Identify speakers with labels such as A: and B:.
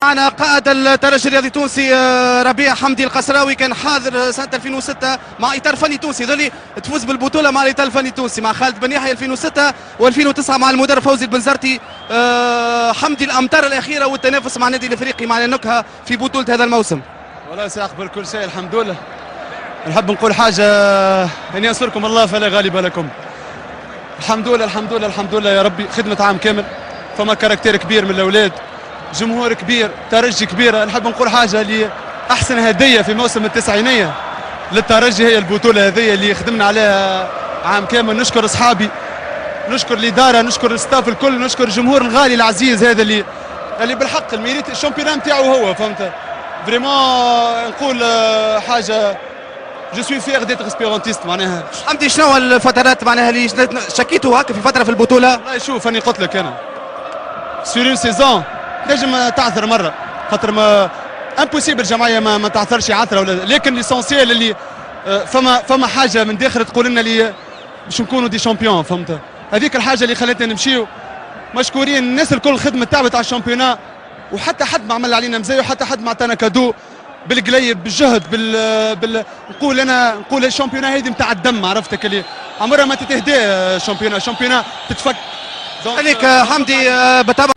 A: معنا قائد الترجي الرياضي التونسي ربيع حمدي القسراوي، كان حاضر سنة 2006 مع إطار فني تونسي، ظل تفوز بالبطولة مع الإطار الفني التونسي مع خالد بن يحيى 2006 و2009 مع المدرب فوزي البنزرتي. حمدي الأمتار الأخيرة والتنافس مع النادي الأفريقي مع النكهة في بطولة هذا الموسم.
B: والله سأقبل كل شيء الحمد لله. نحب نقول حاجة، إن ينصركم الله فلا غالب لكم. الحمد لله الحمد لله الحمد لله يا ربي، خدمة عام كامل، فما كاركتير كبير من الأولاد، جمهور كبير، ترجي كبيرة. نحب نقول حاجة اللي أحسن هدية في موسم التسعينية للترجي هي البطولة هذه اللي خدمنا عليها عام كامل. نشكر أصحابي، نشكر الإدارة، نشكر الستاف الكل، نشكر الجمهور الغالي العزيز هذا اللي بالحق الميريت الشامبيون نتاعو هو، فهمت؟ فريمون نقول حاجة جو سوي فيغ ديتر اسبيرونتيست. معناها
A: حمدي شنو الفترات معناها اللي شكيتوا هكا في فترة في البطولة؟
B: والله شوف أني قلت لك أنا سور اون سيزون نجم تعثر مرة، خاطر ما امبوسيبل الجمعية ما تعثرش عثرة ولا، لكن ليسونسيال اللي فما حاجة من داخل تقول لنا اللي باش نكونوا دي شامبيون، فهمت؟ هذيك الحاجة اللي خلتنا نمشيو. مشكورين الناس الكل، الخدمة تاعو تاع الشامبيونات، وحتى حد ما عمل علينا مزايا، وحتى حد ما عطانا كادو بالقليب بالجهد نقول الشامبيونات هذه نتاع الدم، عرفتك اللي عمرها ما تتهدى. شامبيونات تتفك.
A: عليك حمدي بتابع